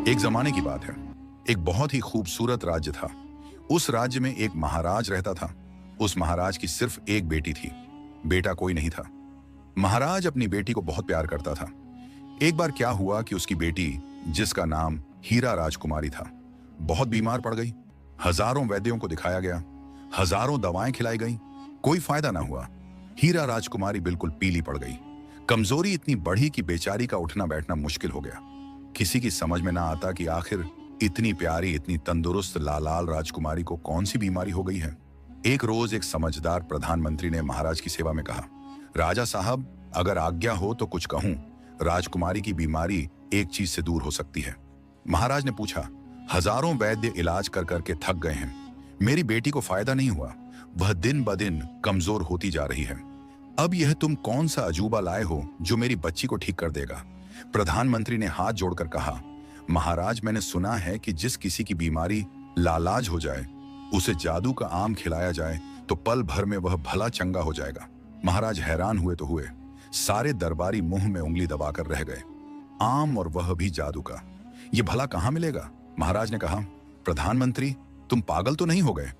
एक जमाने की बात है। एक बहुत ही खूबसूरत राज्य था। उस राज्य में एक महाराज रहता था। उस महाराज की सिर्फ एक बेटी थी। बेटा कोई नहीं था। महाराज अपनी बेटी को बहुत प्यार करता था। एक बार क्या हुआ कि उसकी बेटी, जिसका नाम हीरा राजकुमारी था, बहुत बीमार पड़ गई। हजारों वैद्यों को दिखाया गया, हजारों दवाएं खिलाई गई, कोई फायदा ना हुआ। हीरा राजकुमारी बिल्कुल पीली पड़ गई। कमजोरी इतनी बढ़ी कि बेचारी का उठना बैठना मुश्किल हो गया। किसी की समझ में ना आता कि आखिर इतनी प्यारी, इतनी तंदुरुस्त लालाल राजकुमारी को कौन सी बीमारी हो गई है। एक रोज एक समझदार प्रधानमंत्री ने महाराज की सेवा में कहा, राजा साहब, अगर आज्ञा हो तो कुछ कहूं। राजकुमारी की बीमारी एक चीज से दूर हो सकती है। महाराज ने पूछा, हजारों वैद्य इलाज कर करके थक गए हैं, मेरी बेटी को फायदा नहीं हुआ। वह दिन ब दिन कमजोर होती जा रही है। अब यह तुम कौन सा अजूबा लाए हो जो मेरी बच्ची को ठीक कर देगा। प्रधानमंत्री ने हाथ जोड़कर कहा, महाराज, मैंने सुना है कि जिस किसी की बीमारी लालाज हो जाए, उसे जादू का आम खिलाया जाए तो पल भर में वह भला चंगा हो जाएगा। महाराज हैरान हुए तो हुए, सारे दरबारी मुंह में उंगली दबाकर रह गए। आम, और वह भी जादू का, ये भला कहां मिलेगा। महाराज ने कहा, प्रधानमंत्री, तुम पागल तो नहीं हो गए।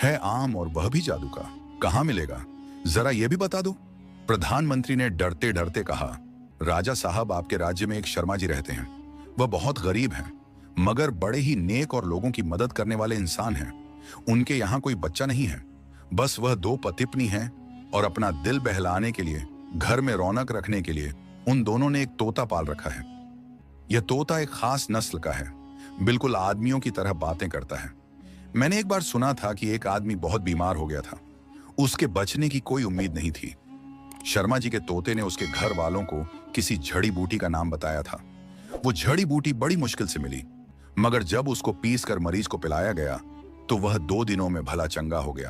है आम और वह भी जादू का, कहां मिलेगा, जरा यह भी बता दो। प्रधानमंत्री ने डरते डरते कहा, राजा साहब, आपके राज्य में एक शर्मा जी रहते हैं। वह बहुत गरीब हैं, मगर बड़े ही नेक और लोगों की मदद करने वाले इंसान हैं। उनके यहाँ कोई बच्चा नहीं है, बस वह दो पतिपनी हैं, और अपना दिल बहलाने के लिए, घर में रौनक रखने के लिए उन दोनों ने एक तोता पाल रखा है। यह तोता एक खास नस्ल का है, बिल्कुल आदमियों की तरह बातें करता है। मैंने एक बार सुना था कि एक आदमी बहुत बीमार हो गया था, उसके बचने की कोई उम्मीद नहीं थी। शर्मा जी के तोते ने उसके घर वालों को किसी जड़ी बूटी का नाम बताया था। वो जड़ी बूटी बड़ी मुश्किल से मिली, मगर जब उसको पीस कर मरीज को पिलाया गया तो वह 2 दिनों में भला चंगा हो गया।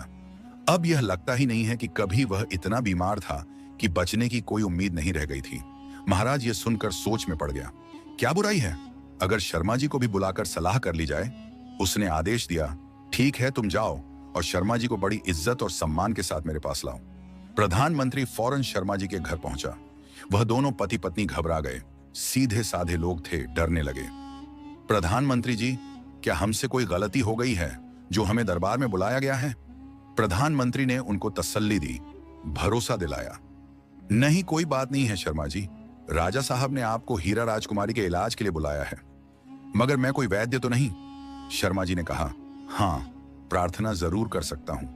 अब यह लगता ही नहीं है कि कभी वह इतना बीमार था कि बचने की कोई उम्मीद नहीं रह गई थी। महाराज ये सुनकर सोच में पड़ गया, क्या बुराई है अगर शर्मा जी को भी बुलाकर सलाह कर ली जाए। उसने आदेश दिया, ठीक है, तुम जाओ और शर्मा जी को बड़ी इज्जत और सम्मान के साथ मेरे पास लाओ। प्रधानमंत्री फौरन शर्मा जी के घर पहुंचा। वह दोनों पति पत्नी घबरा गए। सीधे साधे लोग थे, डरने लगे। प्रधानमंत्री जी, क्या हमसे कोई गलती हो गई है जो हमें दरबार में बुलाया गया है। प्रधानमंत्री ने उनको तसल्ली दी, भरोसा दिलाया, नहीं, कोई बात नहीं है शर्मा जी, राजा साहब ने आपको हीरा राजकुमारी के इलाज के लिए बुलाया है। मगर मैं कोई वैद्य तो नहीं। शर्मा जी ने कहा, हाँ, प्रार्थना जरूर कर सकता हूं।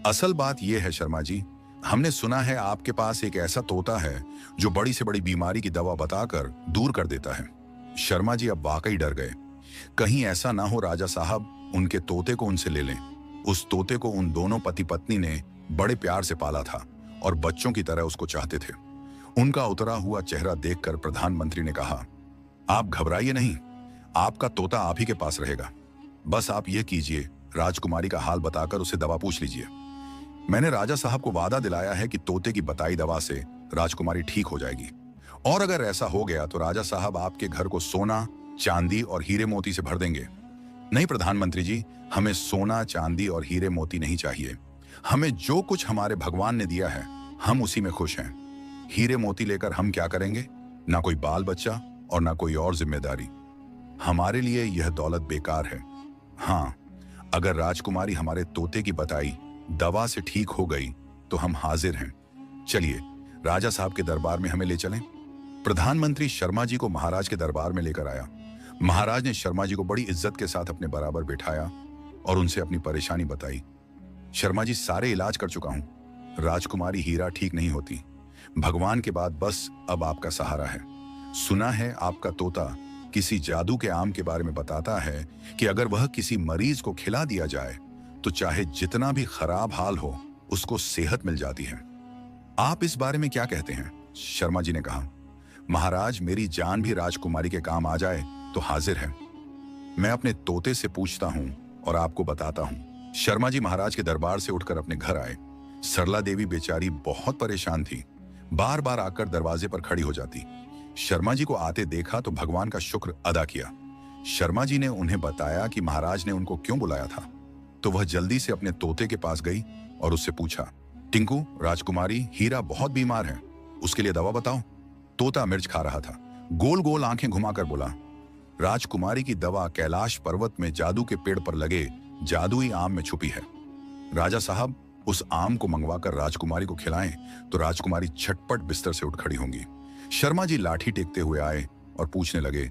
असल बात यह है शर्मा जी, हमने सुना है आपके पास एक ऐसा तोता है जो बड़ी से बड़ी बीमारी की दवा बताकर दूर कर देता है। शर्मा जी अब वाकई डर गए। कहीं ऐसा ना हो राजा साहब उनके तोते को उनसे ले लें। उस तोते को उन दोनों पति पत्नी ने बड़े प्यार से पाला था और बच्चों की तरह उसको चाहते थे। उनका उतरा हुआ चेहरा देखकर प्रधानमंत्री ने कहा, आप घबराइए नहीं, आपका तोता आप ही के पास रहेगा। बस आप यह कीजिए, राजकुमारी का हाल बताकर उसे दवा पूछ लीजिए। मैंने राजा साहब को वादा दिलाया है कि तोते की बताई दवा से राजकुमारी ठीक हो जाएगी, और अगर ऐसा हो गया तो राजा साहब आपके घर को सोना, चांदी और हीरे मोती से भर देंगे। नहीं प्रधानमंत्री जी, हमें सोना, चांदी और हीरे मोती नहीं चाहिए। हमें जो कुछ हमारे भगवान ने दिया है, हम उसी में खुश हैं। हीरे मोती लेकर हम क्या करेंगे, ना कोई बाल बच्चा और ना कोई और जिम्मेदारी। हमारे लिए यह दौलत बेकार है। हाँ, अगर राजकुमारी हमारे तोते की बताई दवा से ठीक हो गई तो हम हाजिर हैं। चलिए राजा साहब के दरबार में हमें ले चलें। प्रधानमंत्री शर्मा जी को महाराज के दरबार में लेकर आया। महाराज ने शर्मा जी को बड़ी इज्जत के साथ अपने बराबर बिठाया और उनसे अपनी परेशानी बताई। शर्मा जी, सारे इलाज कर चुका हूं, राजकुमारी हीरा ठीक नहीं होती। भगवान के बाद बस अब आपका सहारा है। सुना है आपका तोता किसी जादू के आम के बारे में बताता है कि अगर वह किसी मरीज को खिला दिया जाए तो चाहे जितना भी खराब हाल हो, उसको सेहत मिल जाती है। आप इस बारे में क्या कहते हैं। शर्मा जी ने कहा, महाराज, मेरी जान भी राजकुमारी के काम आ जाए तो हाजिर है। मैं अपने तोते से पूछता हूं और आपको बताता हूं। शर्मा जी महाराज के दरबार से उठकर अपने घर आए। सरला देवी बेचारी बहुत परेशान थी, बार बार आकर दरवाजे पर खड़ी हो जाती। शर्मा जी को आते देखा तो भगवान का शुक्र अदा किया। शर्मा जी ने उन्हें बताया कि महाराज ने उनको क्यों बुलाया था, तो वह जल्दी से अपने तोते के पास गई और उससे पूछा, टिंकू, राजकुमारी हीरा बहुत बीमार है, उसके लिए दवा बताओ। तोता मिर्च खा रहा था, गोल गोल आंखें घुमाकर बोला, राजकुमारी की दवा कैलाश पर्वत में जादू के पेड़ पर लगे जादुई आम में छुपी है। राजा साहब उस आम को मंगवाकर राजकुमारी को खिलाएं तो राजकुमारी झटपट बिस्तर से उठ खड़ी होंगी। शर्मा जी लाठी टेकते हुए आए और पूछने लगे,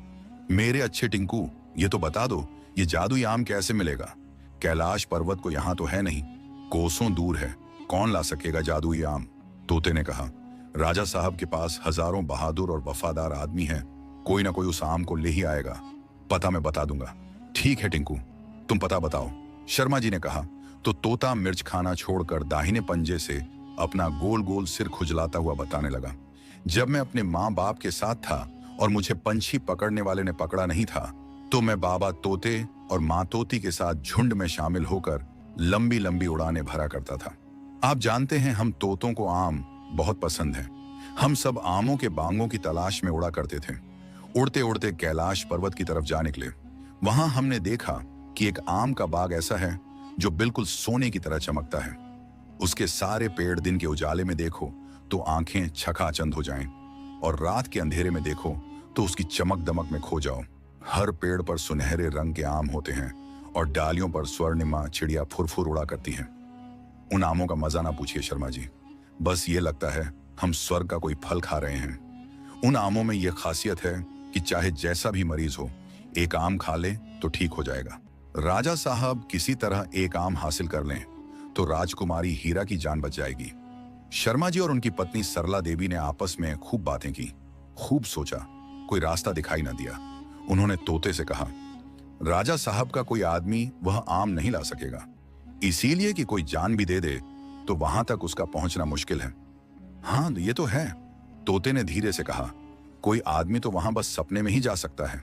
मेरे अच्छे टिंकू, ये तो बता दो, ये जादुई आम कैसे मिलेगा? कैलाश पर्वत को यहाँ तो है नहीं, कोसों दूर है, कौन ला सकेगा जादुई आम? तोते ने कहा, राजा साहब के पास हजारों बहादुर और वफादार आदमी हैं, कोई ना कोई उस आम को ले ही आएगा। पता मैं बता दूंगा। ठीक है टिंकू, तुम पता बताओ, शर्मा जी ने कहा। तो तोता मिर्च खाना छोड़कर दाहिने पंजे से अपना गोल गोल सिर खुजलाता हुआ बताने लगा, जब मैं अपने माँ बाप के साथ था और मुझे पंछी पकड़ने वाले ने पकड़ा नहीं था, तो मैं बाबा तोते और माँ तोती के साथ झुंड में शामिल होकर लंबी लंबी उड़ानें भरा करता था। आप जानते हैं, हम तोतों को आम बहुत पसंद है। हम सब आमों के बांगों की तलाश में उड़ा करते थे। उड़ते उड़ते कैलाश पर्वत की तरफ जा निकले। वहां हमने देखा कि एक आम का बाग ऐसा है जो बिल्कुल सोने की तरह चमकता है। उसके सारे पेड़ दिन के उजाले में देखो तो आंखें छकाचंद हो जाएं, और रात के अंधेरे में देखो तो उसकी चमक दमक में खो जाओ। हर पेड़ पर सुनहरे रंग के आम होते हैं और डालियों पर स्वर्णिमा चिड़िया फुरफुर उड़ा करती हैं। उन आमों का मजा ना पूछिए शर्मा जी, बस ये लगता है हम स्वर्ग का कोई फल खा रहे हैं। उन आमों में यह खासियत है कि चाहे जैसा भी मरीज हो, एक आम खा ले तो ठीक हो जाएगा। राजा साहब किसी तरह एक आम हासिल कर लें तो राजकुमारी हीरा की जान बच जाएगी। शर्मा जी और उनकी पत्नी सरला देवी ने आपस में खूब बातें की, खूब सोचा, कोई रास्ता दिखाई ना दिया। उन्होंने तोते से कहा, राजा साहब का कोई आदमी वह आम नहीं ला सकेगा, इसीलिए कि कोई जान भी दे दे तो वहां तक उसका पहुंचना मुश्किल है। हाँ ये तो है, तोते ने धीरे से कहा, कोई आदमी तो वहां बस सपने में ही जा सकता है,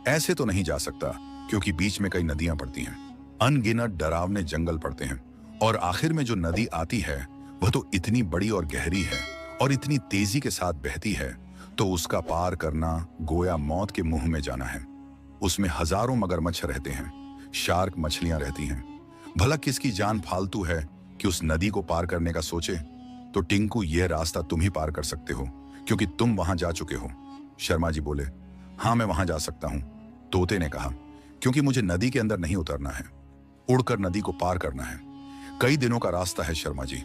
ऐसे तो नहीं जा सकता, क्योंकि बीच में कई नदियां पड़ती हैं, अनगिनत डरावने जंगल पड़ते हैं, और आखिर में जो नदी आती है वह तो इतनी बड़ी और गहरी है और इतनी तेजी के साथ बहती है, तो उसका पार करना गोया मौत के मुंह में जाना है। उसमें हजारों मगरमच्छ रहते हैं, शार्क मछलियां रहती हैं। भला किसकी जान फालतू है कि उस नदी को पार करने का सोचे? तो टिंकू, यह रास्ता तुम ही पार कर सकते हो, क्योंकि तुम वहां जा चुके हो। शर्मा जी बोले, हाँ मैं वहां जा सकता हूं। तोते ने कहा, क्योंकि मुझे नदी के अंदर नहीं उतरना है, उड़कर नदी को पार करना है। कई दिनों का रास्ता है शर्मा जी,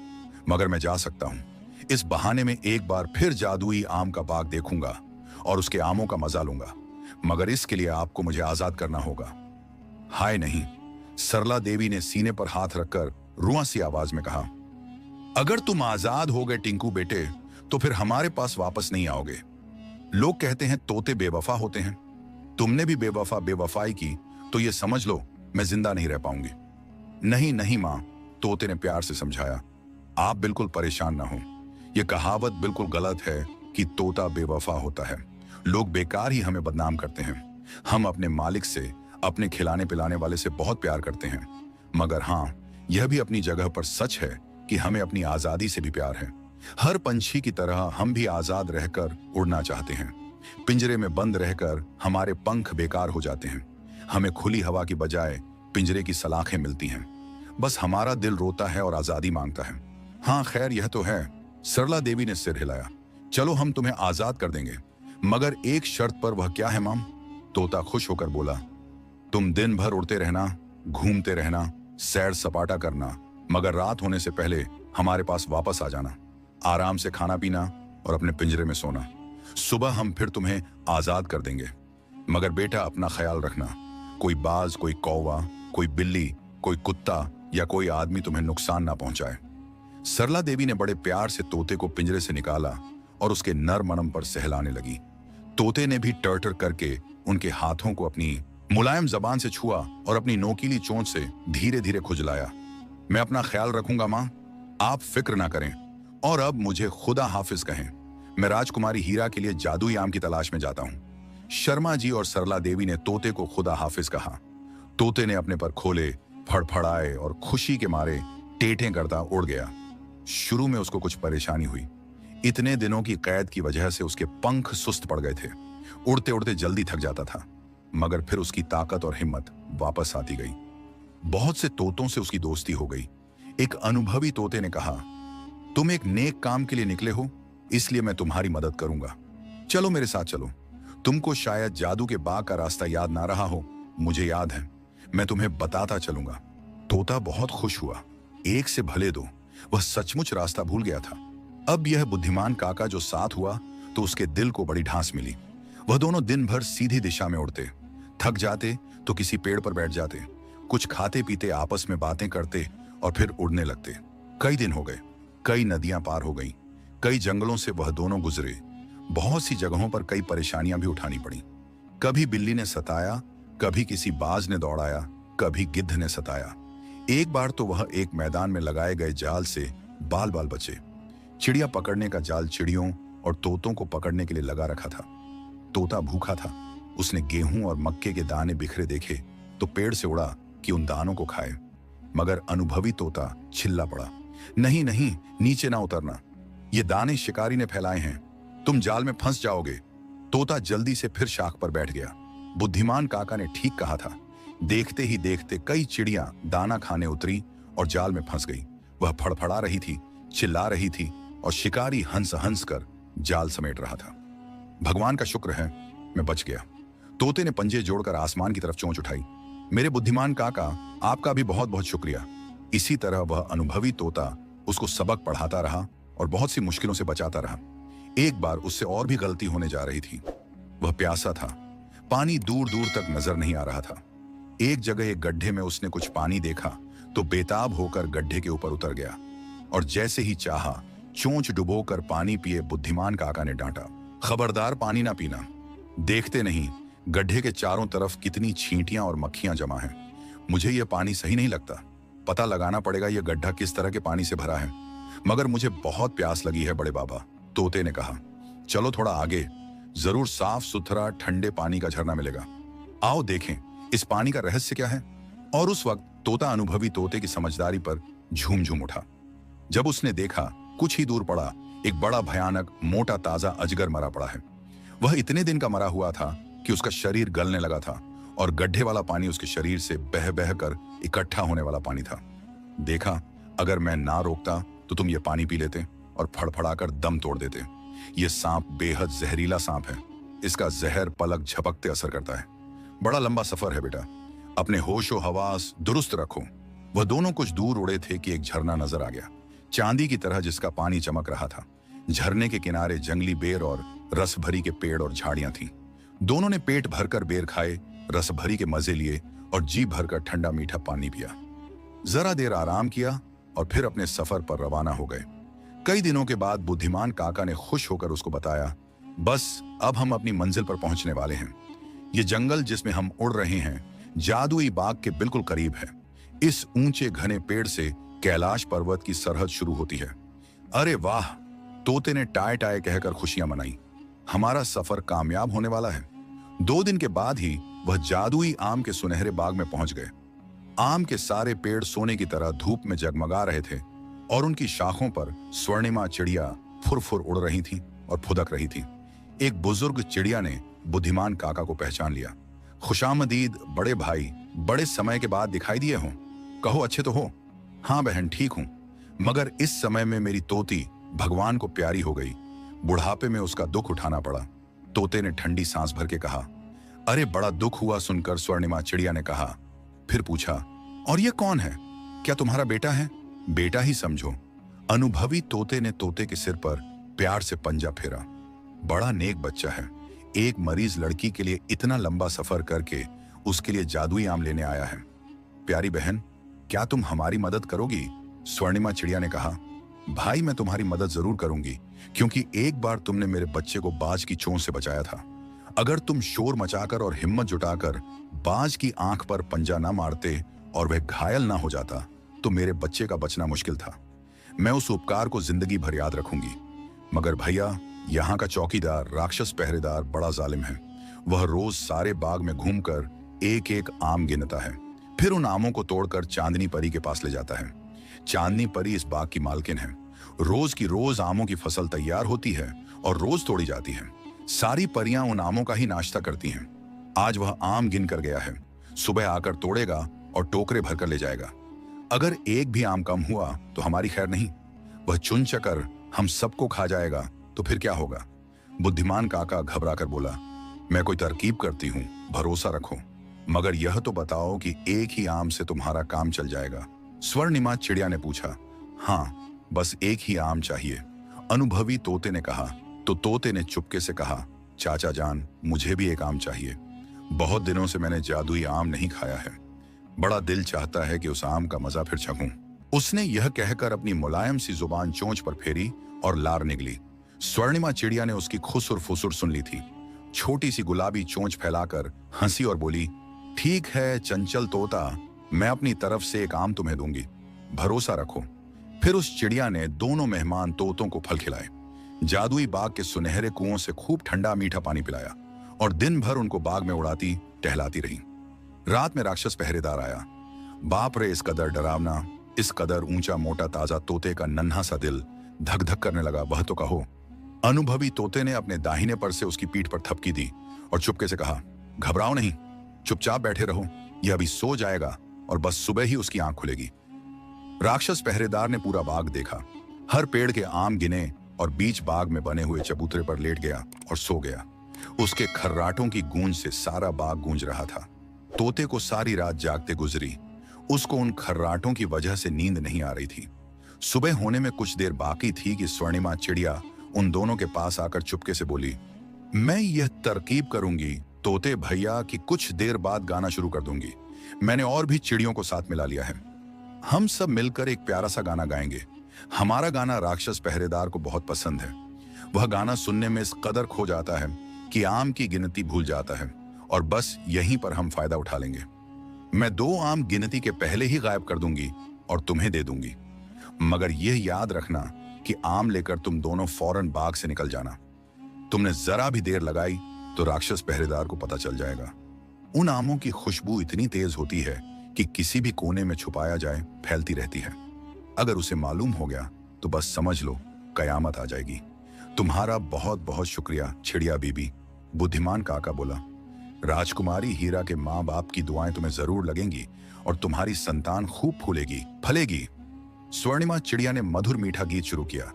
मगर मैं जा सकता हूं। इस बहाने में एक बार फिर जादुई आम का बाग देखूंगा और उसके आमों का मजा लूंगा, मगर इसके लिए आपको मुझे आजाद करना होगा। हाय नहीं, सरला देवी ने सीने पर हाथ रखकर रुआं सी आवाज में कहा, अगर तुम आजाद हो गए टिंकू बेटे, तो फिर हमारे पास वापस नहीं आओगे। लोग कहते हैं तोते बेवफा होते हैं, तुमने भी बेवफाई की तो ये समझ लो मैं जिंदा नहीं रह पाऊंगी। नहीं नहीं मां, तोते ने प्यार से समझाया, आप बिल्कुल परेशान ना हो। यह कहावत बिल्कुल गलत है कि तोता बेवफा होता है। लोग बेकार ही हमें बदनाम करते हैं। हम अपने मालिक से, अपने खिलाने पिलाने वाले से बहुत प्यार करते हैं, मगर हाँ, यह भी अपनी जगह पर सच है कि हमें अपनी आजादी से भी प्यार है। हर पंछी की तरह हम भी आजाद रहकर उड़ना चाहते हैं। पिंजरे में बंद रहकर हमारे पंख बेकार हो जाते हैं। हमें खुली हवा की बजाय पिंजरे की सलाखें मिलती हैं। बस हमारा दिल रोता है और आजादी मांगता है। हाँ खैर, यह तो है। सरला देवी ने सिर हिलाया, चलो हम तुम्हें आजाद कर देंगे, मगर एक शर्त पर। वह क्या है माम? तोता खुश होकर बोला, तुम दिन भर उड़ते रहना, घूमते रहना, सैर सपाटा करना, मगर रात होने से पहले हमारे पास वापस आ जाना, आराम से खाना पीना और अपने पिंजरे में सोना। सुबह हम फिर तुम्हें आजाद कर देंगे, मगर बेटा अपना ख्याल रखना, कोई बाज, कोई कौवा, कोई बिल्ली, कोई कुत्ता या कोई आदमी तुम्हें नुकसान ना पहुंचाए। सरला देवी ने बड़े प्यार से तोते को पिंजरे से निकाला और उसके नर मनम पर सहलाने लगी। तोते ने भी टर्टर करके उनके हाथों को अपनी मुलायम जबान से छुआ और अपनी नोकीली चोंच से धीरे धीरे खुजलाया। मैं अपना ख्याल रखूंगा मां, आप फिक्र ना करें, और अब मुझे खुदा हाफिज कहें। मैं राजकुमारी हीरा के लिए जादुई आम की तलाश में जाता हूं। शर्मा जी और सरला देवी ने तोते को खुदा हाफिज कहा। तोते ने अपने पर खोले, फड़फड़ाए और खुशी के मारे टेटें करता उड़ गया। शुरू में उसको कुछ परेशानी हुई। इतने दिनों की कैद की वजह से उसके पंख सुस्त पड़ गए थे। उड़ते उड़ते जल्दी थक जाता था, मगर फिर उसकी ताकत और हिम्मत वापस आती गई। बहुत से तोतों से उसकी दोस्ती हो गई। एक अनुभवी तोते ने कहा, तुम एक नेक काम के लिए निकले हो, इसलिए मैं तुम्हारी मदद करूंगा, चलो मेरे साथ चलो। तुमको शायद जादू के बाग का रास्ता याद ना रहा हो, मुझे याद है, मैं तुम्हें बताता चलूंगा। तोता बहुत खुश हुआ। एक से भले दो, वह सचमुच रास्ता भूल गया था। अब यह बुद्धिमान काका जो साथ हुआ तो उसके दिल को बड़ी ढांस मिली। वह दोनों दिन भर सीधी दिशा में उड़ते, थक जाते तो किसी पेड़ पर बैठ जाते, कुछ खाते पीते आपस में बातें करते और फिर उड़ने लगते। कई दिन हो गए, कई नदियां पार हो गईं, कई जंगलों से वह दोनों गुजरे। बहुत सी जगहों पर कई परेशानियां भी उठानी पड़ी। कभी बिल्ली ने सताया, कभी किसी बाज ने दौड़ाया, कभी गिद्ध ने सताया। एक बार तो वह एक मैदान में लगाए गए जाल से बाल बाल बचे। चिड़िया पकड़ने का जाल चिड़ियों और तोतों को पकड़ने के लिए लगा रखा था। तोता भूखा था। उसने गेहूं और मक्के के दाने बिखरे देखे तो पेड़ से उड़ा कि उन दानों को खाए, मगर अनुभवी तोता चिल्ला पड़ा, नहीं नहीं, नीचे ना उतरना, ये दाने शिकारी ने फैलाए हैं, तुम जाल में फंस जाओगे। तोता जल्दी से फिर शाख पर बैठ गया। बुद्धिमान काका ने ठीक कहा था। देखते ही देखते कई चिड़ियां दाना खाने उतरी और जाल में फंस गई। वह फड़फड़ा रही थी, चिल्ला रही थी और शिकारी हंस हंस कर जाल समेट रहा था। भगवान का शुक्र है मैं बच गया। तोते ने पंजे जोड़कर आसमान की तरफ चोंच उठाई। मेरे बुद्धिमान काका, आपका भी बहुत बहुत शुक्रिया। इसी तरह वह अनुभवी तोता उसको सबक पढ़ाता रहा और बहुत सी मुश्किलों से बचाता रहा। एक बार उससे और भी गलती होने जा रही थी। वह प्यासा था। पानी दूर दूर तक नजर नहीं आ रहा था। एक जगह एक गड्ढे में उसने कुछ पानी देखा तो बेताब होकर गड्ढे के ऊपर उतर गया और जैसे ही चाहा चोंच डुबोकर पानी पिए। बुद्धिमान काका ने डांटा, खबरदार पानी ना पीना। देखते नहीं गड्ढे के चारों तरफ कितनी छींटियां और मक्खियां जमा हैं। मुझे यह पानी सही नहीं लगता। पता लगाना पड़ेगा यह गड्ढा किस तरह के पानी से भरा है। मगर मुझे बहुत प्यास लगी है बड़े बाबा, तोते ने कहा। चलो थोड़ा आगे, जरूर साफ सुथरा ठंडे पानी का झरना मिलेगा। आओ देखें इस पानी का रहस्य क्या है। और उस वक्त तोता अनुभवी तोते की समझदारी पर झूम झूम उठा। जब उसने देखा कुछ ही दूर पड़ा एक बड़ा भयानक मोटा ताजा अजगर मरा पड़ा है। वह इतने दिन का मरा हुआ था कि उसका शरीर गलने लगा था और गड्ढे वाला पानी उसके शरीर से बह बह कर इकट्ठा होने वाला पानी था। देखा, अगर मैं ना रोकता तो तुम ये पानी पी लेते और फड़फड़ाकर दम तोड़ देते। ये सांप बेहद जहरीला सांप है। इसका जहर पलक झपकते असर करता है। बड़ा लंबा सफर है बेटा, अपने होशो हवास दुरुस्त रखो। वह दोनों कुछ दूर उड़े थे कि एक झरना नजर आ गया, चांदी की तरह, जिसका पानी चमक रहा था। झरने के किनारे जंगली बेर और रस भरी के पेड़ और झाड़ियां थीं। दोनों ने पेट भरकर बेर खाए, रस भरी के मजे लिए और जी भरकर ठंडा मीठा पानी पिया। जरा देर आराम किया और फिर अपने सफर पर रवाना हो गए। कई दिनों के बाद बुद्धिमान काका ने खुश होकर उसको बताया, बस अब हम अपनी मंजिल पर पहुंचने वाले हैं। ये जंगल जिसमें हम उड़ रहे हैं जादुई बाग के बिल्कुल करीब है। इस ऊंचे घने पेड़ से कैलाश पर्वत की सरहद शुरू होती है। अरे वाह, तोते ने टाय टाय कहकर खुशियां मनाई। हमारा सफर कामयाब होने वाला है। 2 दिन के बाद ही वह जादुई आम के सुनहरे बाग में पहुंच गए। आम के सारे पेड़ सोने की तरह धूप में जगमगा रहे थे और उनकी शाखों पर स्वर्णिमा चिड़िया फुरफुर उड़ रही थी और फुदक रही थी। एक बुजुर्ग चिड़िया ने बुद्धिमान काका को पहचान लिया। खुशामदीद बड़े भाई, बड़े समय के बाद दिखाई दिए हो। कहो अच्छे तो हो? हाँ बहन, ठीक हूं, मगर इस समय में मेरी तोती भगवान को प्यारी हो गई। बुढ़ापे में उसका दुख उठाना पड़ा। तोते ने ठंडी सांस भर के कहा। अरे बड़ा दुख हुआ सुनकर, स्वर्णिमा चिड़िया ने कहा। फिर पूछा, और ये कौन है? क्या तुम्हारा बेटा है? बेटा ही समझो। अनुभवी तोते ने तोते के सिर पर प्यार से पंजा फेरा। बड़ा नेक बच्चा है। एक मरीज लड़की के लिए इतना लंबा सफर करके उसके लिए जादुई आम लेने आया है। प्यारी बहन, क्या तुम हमारी मदद करोगी? स्वर्णिमा चिड़िया ने कहा। भाई, मैं तुम्हारी मदद जरूर करूंगी, क्योंकि एक बार तुमने मेरे बच्चे को बाज की चोंच से बचाया था। अगर तुम शोर मचाकर और हिम्मत जुटाकर बाज की आंख पर पंजा ना मारते और वह घायल ना हो जाता तो मेरे बच्चे का बचना मुश्किल था। मैं उस उपकार को जिंदगी भर याद रखूंगी। मगर भैया, यहाँ का चौकीदार राक्षस पहरेदार बड़ा जालिम है। वह रोज सारे बाग में घूमकर एक एक आम गिनता है, फिर उन आमों को तोड़कर चांदनी परी के पास ले जाता है। चांदनी परी इस बाग की मालकिन है। रोज की रोज आमों की फसल तैयार होती है और रोज तोड़ी जाती है। सारी परियां उन आमों का ही नाश्ता करती हैं। आज वह आम गिन कर गया है। सुबह आकर तोड़ेगा और टोकरे भरकर ले जाएगा। अगर एक भी आम कम हुआ तो हमारी खैर नहीं। वह चुन चकर हम सबको खा जाएगा तो फिर क्या होगा? बुद्धिमान काका घबरा कर बोला, मैं कोई तरकीब करती हूँ, भरोसा रखो। मगर यह तो बताओ कि एक ही आम से तुम्हारा काम चल जाएगा? स्वर्णिमा चिड़िया ने पूछा। हाँ, बस एक ही आम चाहिए, अनुभवी तोते ने कहा। तो तोते ने चुपके से कहा, चाचा जान, मुझे भी एक आम चाहिए। बहुत दिनों से मैंने जादुई आम नहीं खाया है। बड़ा दिल चाहता है कि उस आम का मजा फिर चखूं। उसने यह कहकर अपनी मुलायम सी जुबान चोंच पर फेरी और लार निकली। स्वर्णिमा चिड़िया ने उसकी खुसुर फुसुर सुन ली थी। छोटी सी गुलाबी चोंच फैलाकर हंसी और बोली, ठीक है चंचल तोता, मैं अपनी तरफ से एक आम तुम्हें दूंगी, भरोसा रखो। फिर उस चिड़िया ने दोनों मेहमान तोतों को फल खिलाए, जादुई बाग के सुनहरे कुओं से खूब ठंडा मीठा पानी पिलाया और दिन भर उनको बाग में उड़ाती टहलाती रही। रात में राक्षस पहरेदार आया। बाप रे, इस कदर डरावना, इस कदर ऊंचा मोटा ताजा तोते का नन्हा सा दिल धक धक करने लगा, वह तो कहो। अनुभवी तोते ने अपने दाहिने पर से उसकी पीठ पर थपकी दी और चुपके से कहा, घबराओ नहीं, चुपचाप बैठे रहो, यह अभी सो जाएगा और बस सुबह ही उसकी आंख खुलेगी। राक्षस पहरेदार ने पूरा बाग देखा, हर पेड़ के आम गिने और बीच बाग में बने हुए चबूतरे पर लेट गया और सो गया। उसके खर्राटों की गूंज से सारा बाग गूंज रहा था। तोते को सारी रात जागते गुजरी। उसको उन खर्राटों की वजह से नींद नहीं आ रही थी। सुबह होने में कुछ देर बाकी थी कि स्वर्णिमा चिड़िया उन दोनों के पास आकर चुपके से बोली, मैं यह तरकीब करूंगी तोते भैया कि कुछ देर बाद गाना शुरू कर दूंगी। मैंने और भी चिड़ियों को साथ मिला लिया है। हम सब मिलकर एक प्यारा सा गाना गाएंगे। हमारा गाना राक्षस पहरेदार को बहुत पसंद है। वह गाना सुनने में इस कदर खो जाता है कि आम की गिनती भूल जाता है और बस यहीं पर हम फायदा उठा लेंगे। मैं 2 आम गिनती के पहले ही गायब कर दूंगी और तुम्हें दे दूंगी, मगर यह याद रखना कि आम लेकर तुम दोनों फौरन बाग से निकल जाना। तुमने जरा भी देर लगाई तो राक्षस पहरेदार को पता चल जाएगा। उन आमों की खुशबू इतनी तेज होती है कि किसी भी कोने में छुपाया जाए फैलती रहती है। अगर उसे मालूम हो गया तो बस समझ लो कयामत आ जाएगी। तुम्हारा बहुत बहुत शुक्रिया चिड़िया बीबी, बुद्धिमान काका बोला। राजकुमारी हीरा के माँ बाप की दुआएं तुम्हें जरूर लगेंगी और तुम्हारी संतान खूब फूलेगी फलेगी। स्वर्णिमा चिड़िया ने मधुर मीठा गीत शुरू किया।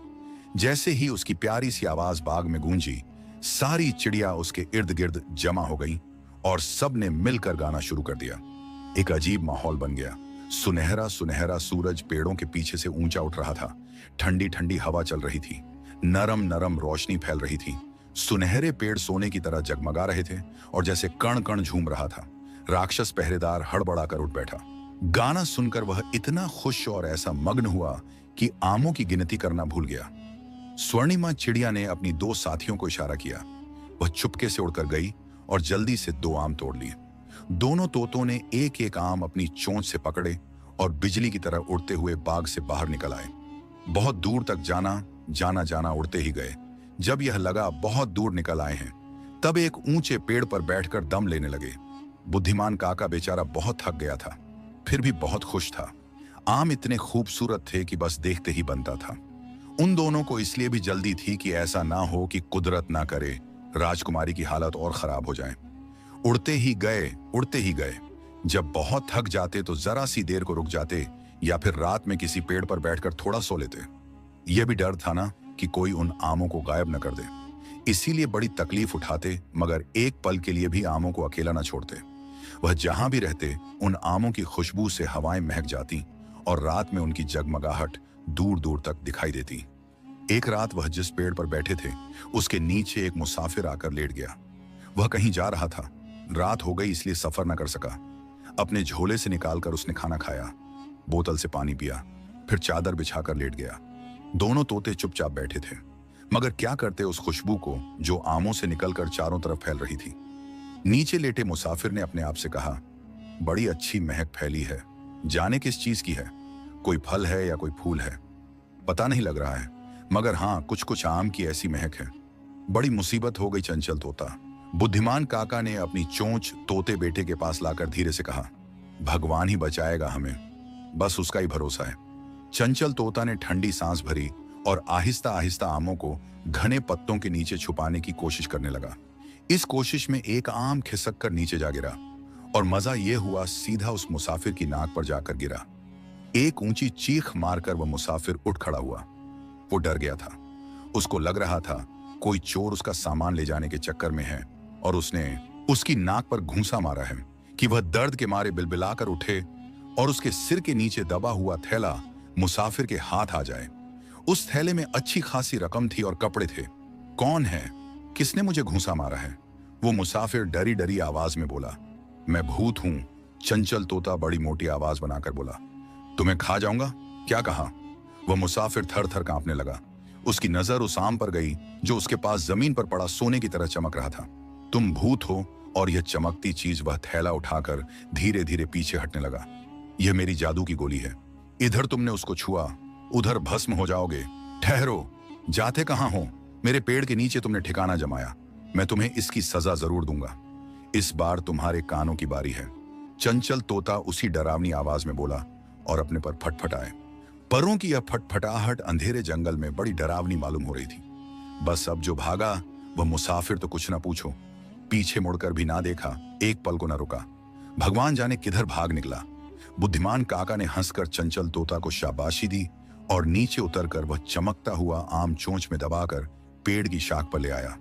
जैसे ही उसकी प्यारी सी आवाज बाग में गूंजी, सारी चिड़िया उसके इर्द गिर्द जमा हो गई और सब ने मिलकर गाना शुरू कर दिया। एक अजीब माहौल बन गया। सुनहरा सुनहरा सूरज पेड़ों के पीछे से ऊंचा उठ रहा था। ठंडी ठंडी हवा चल रही थी। नरम नरम रोशनी फैल रही थी। सुनहरे पेड़ सोने की तरह जगमगा रहे थे और जैसे कण कण झूम रहा था। राक्षस पहरेदार हड़बड़ाकर उठ बैठा। गाना सुनकर वह इतना खुश और ऐसा मग्न हुआ कि आमों की गिनती करना भूल गया। स्वर्णिमा चिड़िया ने अपनी 2 साथियों को इशारा किया। वह चुपके से उड़कर गई और जल्दी से 2 आम तोड़ लिए। दोनों तोतों ने एक एक आम अपनी चोंच से पकड़े और बिजली की तरह उड़ते हुए बाग से बाहर निकल आए। बहुत दूर तक जाना उड़ते ही गए। जब यह लगा बहुत दूर निकल आए हैं, तब एक ऊंचे पेड़ पर बैठकर दम लेने लगे। बुद्धिमान काका बेचारा बहुत थक गया था, फिर भी बहुत खुश था। आम इतने खूबसूरत थे कि बस देखते ही बनता था। उन दोनों को इसलिए भी जल्दी थी कि ऐसा ना हो कि कुदरत ना करे राजकुमारी की हालत और खराब हो जाए। उड़ते ही गए। जब बहुत थक जाते तो जरा सी देर को रुक जाते या फिर रात में किसी पेड़ पर बैठकर थोड़ा सो लेते। यह भी डर था ना कि कोई उन आमों को गायब न कर दे, इसीलिए बड़ी तकलीफ उठाते, मगर एक पल के लिए भी आमों को अकेला न छोड़ते। वह जहां भी रहते उन आमों की खुशबू से हवाएं महक जाती और रात में उनकी जगमगाहट दूर दूर तक दिखाई देती। एक रात वह जिस पेड़ पर बैठे थे उसके नीचे एक मुसाफिर आकर लेट गया। वह कहीं जा रहा था। रात हो गई इसलिए सफर न कर सका। अपने झोले से निकालकर उसने खाना खाया, बोतल से पानी पिया, फिर चादर बिछाकर लेट गया। दोनों तोते चुपचाप बैठे थे, मगर क्या करते उस खुशबू को जो आमों से निकलकर चारों तरफ फैल रही थी। नीचे लेटे मुसाफिर ने अपने आप से कहा, बड़ी अच्छी महक फैली है, जाने किस चीज की है, कोई फल है या कोई फूल है, पता नहीं लग रहा है, मगर हाँ कुछ कुछ आम की ऐसी महक है। बड़ी मुसीबत हो गई चंचल तोता। बुद्धिमान काका ने अपनी चोंच तोते बेटे के पास लाकर धीरे से कहा, भगवान ही बचाएगा हमें, बस उसका ही भरोसा है। चंचल तोता ने ठंडी सांस भरी और आहिस्ता आहिस्ता आमों को घने पत्तों के नीचे छुपाने की कोशिश करने लगा। इस कोशिश में एक आम खिसक कर नीचे जा गिरा और मजा यह हुआ सीधा उस मुसाफिर की नाक पर जाकर गिरा। एक ऊंची चीख मारकर वह मुसाफिर उठ खड़ा हुआ। वो डर गया था। उसको लग रहा था कोई चोर उसका सामान ले जाने के चक्कर में है और उसने उसकी नाक पर घूंसा मारा है कि वह दर्द के मारे बिलबिलाकर उठे और उसके सिर के नीचे दबा हुआ थैला मुसाफिर के हाथ आ जाए। उस थैले में अच्छी खासी रकम थी और कपड़े थे। कौन है? किसने मुझे घूंसा मारा है? वो मुसाफिर डरी डरी आवाज में बोला। मैं भूत हूं। चंचल तोता बड़ी मोटी आवाज बनाकर बोला। तुम्हें खा जाऊंगा? क्या कहा? वह मुसाफिर थर थर कांपने लगा। उसकी नजर उस आम पर गई जो उसके पास जमीन पर पड़ा सोने की तरह चमक रहा था। तुम भूत हो? और यह चमकती चीज, वह थैला उठाकर धीरे धीरे पीछे हटने लगा। यह मेरी जादू की गोली है। इधर तुमने उसको छुआ, उधर भस्म हो जाओगे। ठहरो, जाते कहां हो? मेरे पेड़ के नीचे तुमने ठिकाना जमाया। मैं तुम्हें इसकी सजा जरूर दूंगा। इस बार तुम्हारे कानों की बारी है। चंचल तोता उसी डरावनी आवाज में बोला और अपने पर फटफटाए। परों की यह फटफटाहट अंधेरे जंगल में बड़ी डरावनी मालूम हो रही थी। बस अब जो भागा वह मुसाफिर तो कुछ ना पूछो, पीछे मुड़कर भी ना देखा, एक पल को न रुका। भगवान जाने किधर भाग निकला। बुद्धिमान काका ने हंसकर चंचल तोता को शाबाशी दी और नीचे उतरकर वह चमकता हुआ आम चोंच में दबाकर पेड़ की शाख पर ले आया।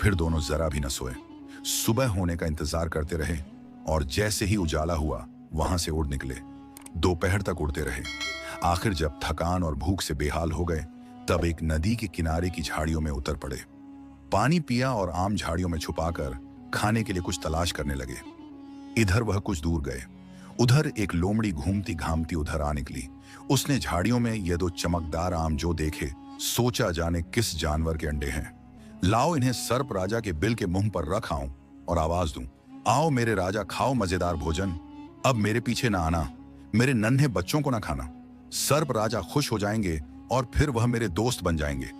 फिर दोनों जरा भी न सोए। सुबह होने का इंतजार करते रहे और जैसे ही उजाला हुआ वहां से उड़ निकले। दोपहर तक उड़ते रहे। आखिर जब थकान और भूख से बेहाल हो गए तब एक नदी के किनारे की झाड़ियों में उतर पड़े। पानी पिया और आम झाड़ियों में छुपाकर खाने के लिए कुछ तलाश करने लगे। इधर वह कुछ दूर गए। उधर एक लोमड़ी घूमती घामती उधर आ निकली। उसने झाड़ियों में ये दो चमकदार आम जो देखे, सोचा जाने किस जानवर के अंडे हैं। लाओ इन्हें सर्प राजा के बिल के मुंह पर रख आऊं और आवाज दूं, आओ मेरे राजा, खाओ मजेदार भोजन। अब मेरे पीछे ना आना, मेरे नन्हे बच्चों को ना खाना। सर्प राजा खुश हो जाएंगे और फिर वह मेरे दोस्त बन जाएंगे।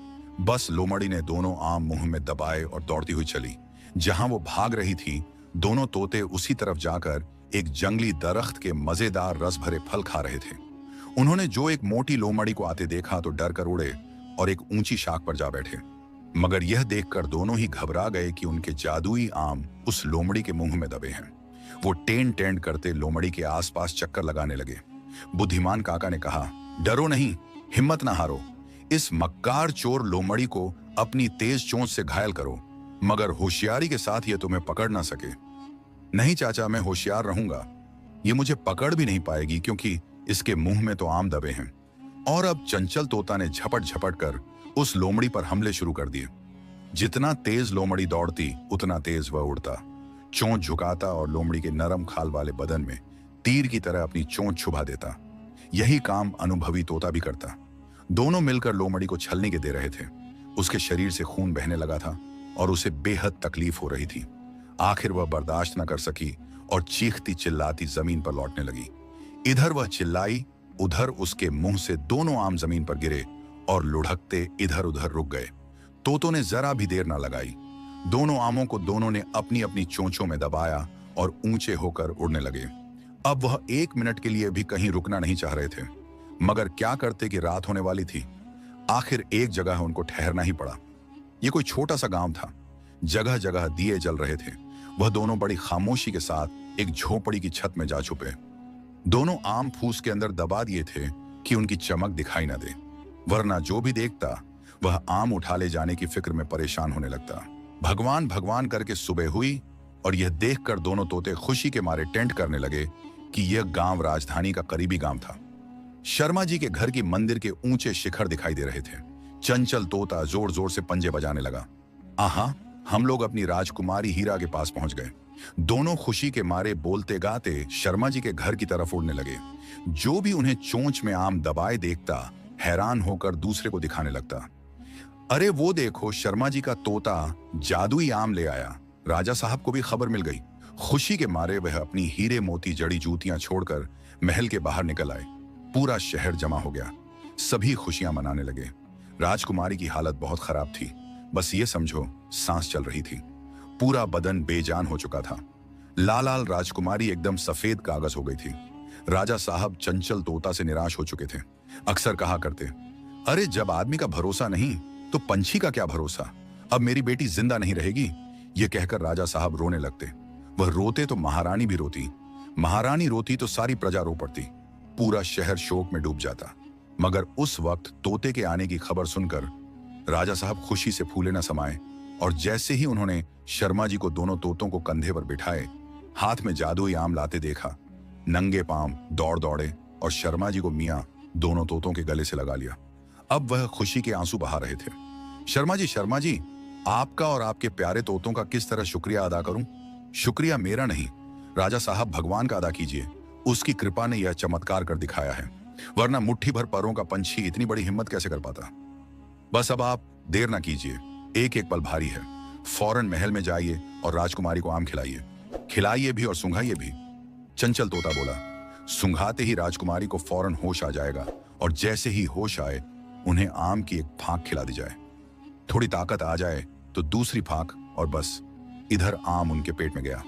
बस लोमड़ी ने दोनों आम मुंह में दबाए और दौड़ती हुई चली। जहां वो भाग रही थी, दोनों तोते उसी तरफ जाकर एक जंगली दरख्त के मजेदार रस भरे फल खा रहे थे। उन्होंने जो एक मोटी लोमड़ी को आते देखा तो डर कर उड़े और एक ऊंची शाख पर जा बैठे। मगर यह देखकर दोनों ही घबरा गए कि उनके जादुई आम उस लोमड़ी के मुंह में दबे हैं। वो टेंट टेंट करते लोमड़ी के आसपास चक्कर लगाने लगे। बुद्धिमान काका ने कहा, डरो नहीं, हिम्मत ना हारो। इस मक्कार चोर लोमड़ी को अपनी तेज चोंच से घायल करो, मगर होशियारी के साथ यह तुम्हें पकड़ ना सके। नहीं चाचा, मैं होशियार रहूंगा। ये मुझे पकड़ भी नहीं पाएगी क्योंकि इसके मुंह में तो आम दबे हैं। और अब चंचल तोता ने झपट झपट कर उस लोमड़ी पर हमले शुरू कर दिए। जितना तेज लोमड़ी दौड़ती उतना तेज वह उड़ता, चोंच झुकाता और लोमड़ी के नरम खाल वाले बदन में तीर की तरह अपनी चोंच छुपा देता। यही काम अनुभवी तोता भी करता। दोनों मिलकर लोमड़ी को छलनी के दे रहे थे। उसके शरीर से खून बहने लगा था और उसे बेहद तकलीफ हो रही थी। आखिर वह बर्दाश्त न कर सकी और चीखती चिल्लाती जमीन पर लौटने लगी। इधर वह चिल्लाई, उधर उसके मुंह से दोनों आम जमीन पर गिरे और लुढ़कते इधर उधर रुक गए। तोतों ने जरा भी देर न लगाई। दोनों आमों को दोनों ने अपनी अपनी चोंचों में दबाया और ऊंचे होकर उड़ने लगे। अब वह 1 मिनट के लिए भी कहीं रुकना नहीं चाह रहे थे, मगर क्या करते कि रात होने वाली थी। आखिर एक जगह उनको ठहरना ही पड़ा। यह कोई छोटा सा गांव था। जगह जगह दिए जल रहे थे। वह दोनों बड़ी खामोशी के साथ एक झोपड़ी की छत में जा छुपे। दोनों आम फूस के अंदर दबा दिए थे कि उनकी चमक दिखाई न दे, वरना जो भी देखता वह आम उठा ले जाने की फिक्र में परेशान होने लगता। भगवान भगवान करके सुबह हुई और यह देखकर दोनों तोते खुशी के मारे टेंट करने लगे कि यह गांव राजधानी का करीबी गांव था। शर्मा जी के घर की मंदिर के ऊंचे शिखर दिखाई दे रहे थे। चंचल तोता जोर जोर से पंजे बजाने लगा। आहा, हम लोग अपनी राजकुमारी हीरा के पास पहुंच गए। दोनों खुशी के मारे बोलते गाते शर्मा जी के घर की तरफ उड़ने लगे। जो भी उन्हें चोंच में आम दबाए देखता हैरान होकर दूसरे को दिखाने लगता। अरे वो देखो, शर्मा जी का तोता जादुई आम ले आया। राजा साहब को भी खबर मिल गई। खुशी के मारे वह अपनी हीरे मोती जड़ी जूतियां छोड़कर महल के बाहर निकल आए। पूरा शहर जमा हो गया। सभी खुशियां मनाने लगे। राजकुमारी की हालत बहुत खराब थी। बस ये समझो, सांस चल रही थी। पूरा बदन बेजान हो चुका था। लाल लाल राजकुमारी एकदम सफेद कागज हो गई थी। राजा साहब चंचल तोता से निराश हो चुके थे। अक्सर कहा करते, अरे जब आदमी का भरोसा नहीं तो पंछी का क्या भरोसा। अब मेरी बेटी जिंदा नहीं रहेगी। ये कहकर राजा साहब रोने लगते। वह रोते तो महारानी भी रोती। महारानी रोती तो सारी प्रजा रो पड़ती। पूरा शहर शोक में डूब जाता। मगर उस वक्त तोते के आने की खबर सुनकर राजा साहब खुशी से फूले न समाये और जैसे ही उन्होंने शर्मा जी को दोनों तोतों को कंधे पर बिठाए हाथ में जादुई आम लाते देखा। नंगे पांव दौड़ दौड़े और शर्मा जी को मियाँ दोनों तोतों के गले से लगा लिया। अब वह खुशी के आंसू बहा रहे थे। शर्मा जी, आपका और आपके प्यारे तोतों का किस तरह शुक्रिया अदा करूं? शुक्रिया मेरा नहीं, राजा साहब भगवान का अदा कीजिए। उसकी कृपा ने यह चमत्कार कर दिखाया है, वरना मुट्ठी भर परों का पंछी इतनी बड़ी हिम्मत कैसे कर पाता। बस अब आप देर ना कीजिए, एक एक पल भारी है। फौरन महल में जाइए और राजकुमारी को आम खिलाइए, खिलाइए भी और सुंघाइए भी। चंचल तोता बोला। सुंघाते ही राजकुमारी को फौरन होश आ जाएगा और जैसे ही होश आए उन्हें आम की एक फांक खिला दी जाए। थोड़ी ताकत आ जाए तो दूसरी फांक और बस। इधर आम उनके पेट में गया,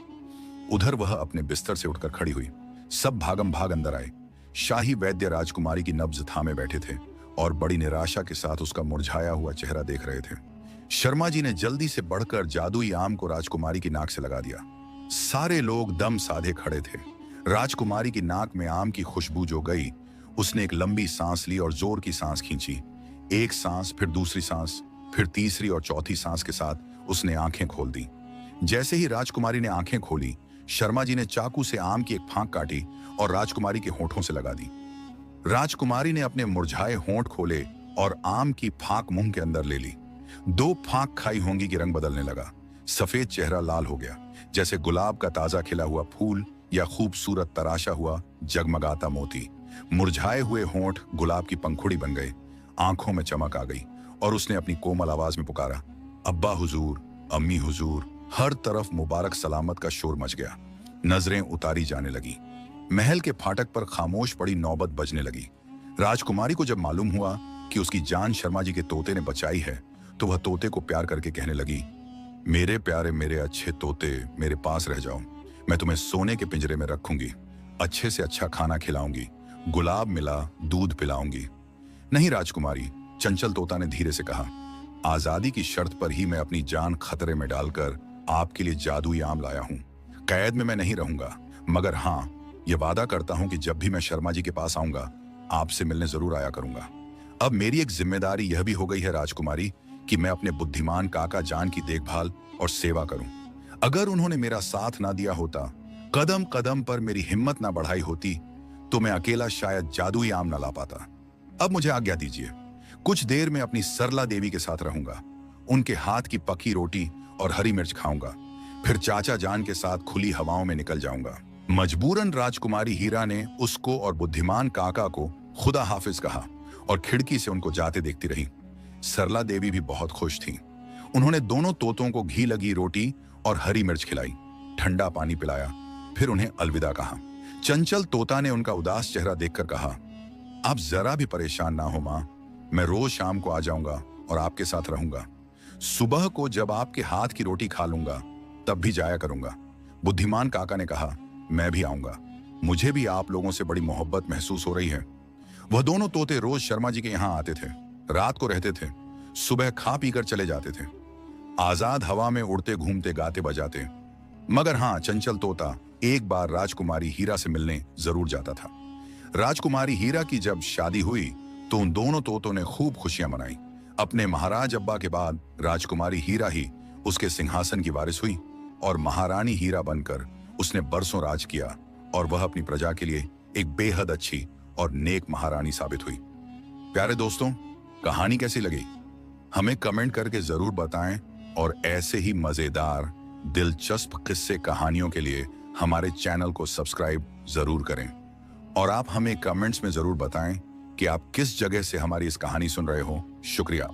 उधर वह अपने बिस्तर से उठकर खड़ी हुई। सब भागम भाग अंदर आए। शाही वैद्य राजकुमारी की नब्ज थामे बैठे थे और बड़ी निराशा के साथ उसका मुरझाया हुआ चेहरा देख रहे थे। शर्मा जी ने जल्दी से बढ़कर जादुई आम को राजकुमारी की नाक से लगा दिया। सारे लोग दम साधे खड़े थे। राजकुमारी की नाक में आम की खुशबू जो गई, उसने एक लंबी सांस ली और जोर की सांस खींची। एक सांस, फिर दूसरी सांस, फिर तीसरी और चौथी सांस के साथ उसने आंखें खोल दी। जैसे ही राजकुमारी ने आंखें खोली, शर्मा जी ने चाकू से आम की एक फांक काटी और राजकुमारी के होठों से लगा दी। राजकुमारी ने अपने मुरझाए होंठ खोले और आम की फांक मुंह के अंदर ले ली। 2 फांक खाई होंगी कि रंग बदलने लगा। सफेद चेहरा लाल हो गया, जैसे गुलाब का ताजा खिला हुआ फूल या खूबसूरत तराशा हुआ जगमगाता मोती। मुरझाए हुए होंठ गुलाब की पंखुड़ी बन गए। आंखों में चमक आ गई और उसने अपनी कोमल आवाज में पुकारा, अब्बा हुजूर, अम्मी हुजूर। हर तरफ मुबारक सलामत का शोर मच गया। नजरें उतारी जाने लगी। महल के फाटक पर खामोश पड़ी नौबत बजने लगी। राजकुमारी को जब मालूम हुआ कि उसकी जान शर्मा जी के तोते ने बचाई है, तो वह तोते को प्यार करके कहने लगी, मेरे प्यारे, मेरे अच्छे तोते, मेरे पास रह जाओ। मैं तुम्हें सोने के पिंजरे में रखूंगी, अच्छे से अच्छा खाना खिलाऊंगी, गुलाब मिला दूध पिलाऊंगी। नहीं राजकुमारी, चंचल तोता ने धीरे से कहा, आजादी की शर्त पर ही मैं अपनी जान खतरे में डालकर आपके लिए जादुई आम लाया हूं। कैद में मैं नहीं रहूंगा, मगर हाँ, यह वादा करता हूं कि जब भी मैं शर्मा जी के पास आऊंगा, आपसे मिलने जरूर आया करूंगा। अब मेरी एक जिम्मेदारी यह भी हो गई है राजकुमारी कि मैं अपने बुद्धिमान काका जान की देखभाल और सेवा करूं। अगर उन्होंने मेरा साथ ना दिया होता, कदम कदम पर मेरी हिम्मत ना बढ़ाई होती, तो मैं अकेला शायद जादुई आम ना ला पाता। अब मुझे आज्ञा दीजिए, कुछ देर में अपनी सरला देवी के साथ रहूंगा, उनके हाथ की पकी रोटी और हरी मिर्च खाऊंगा, फिर चाचा जान के साथ खुली हवाओं में निकल जाऊंगा। मजबूरन राजकुमारी हीरा ने उसको और बुद्धिमान काका को खुदा हाफिज कहा और खिड़की से उनको जाते देखती रही। सरला देवी भी बहुत खुश थी। उन्होंने दोनों तोतों को घी लगी रोटी और हरी मिर्च खिलाई, ठंडा पानी पिलाया, फिर उन्हें अलविदा कहा। चंचल तोता ने उनका उदास चेहरा देखकर कहा, आप जरा भी परेशान ना हो मां, मैं रोज शाम को आ जाऊंगा और आपके साथ रहूंगा। सुबह को जब आपके हाथ की रोटी खा लूंगा, तब भी जाया करूंगा। बुद्धिमान काका ने कहा, मैं भी आऊंगा, मुझे भी आप लोगों से बड़ी मोहब्बत महसूस हो रही है। वह दोनों तोते रोज शर्मा जी के यहाँ आते थे, रात को रहते थे, सुबह खा पीकर चले जाते थे, आजाद हवा में उड़ते घूमते गाते बजाते। मगर हाँ, चंचल तोता एक बार राजकुमारी हीरा से मिलने जरूर जाता था। राजकुमारी हीरा की जब शादी हुई तो उन दोनों तोतों ने खूब खुशियां मनाई। अपने महाराज अब्बा के बाद राजकुमारी हीरा ही उसके सिंहासन की वारिस हुई और महारानी हीरा बनकर उसने बरसों राज किया और वह अपनी प्रजा के लिए एक बेहद अच्छी और नेक महारानी साबित हुई। प्यारे दोस्तों, कहानी कैसी लगी हमें कमेंट करके जरूर बताएं और ऐसे ही मजेदार दिलचस्प किस्से कहानियों के लिए हमारे चैनल को सब्सक्राइब जरूर करें। और आप हमें कमेंट्स में जरूर बताएं कि आप किस जगह से हमारी इस कहानी सुन रहे हो। शुक्रिया।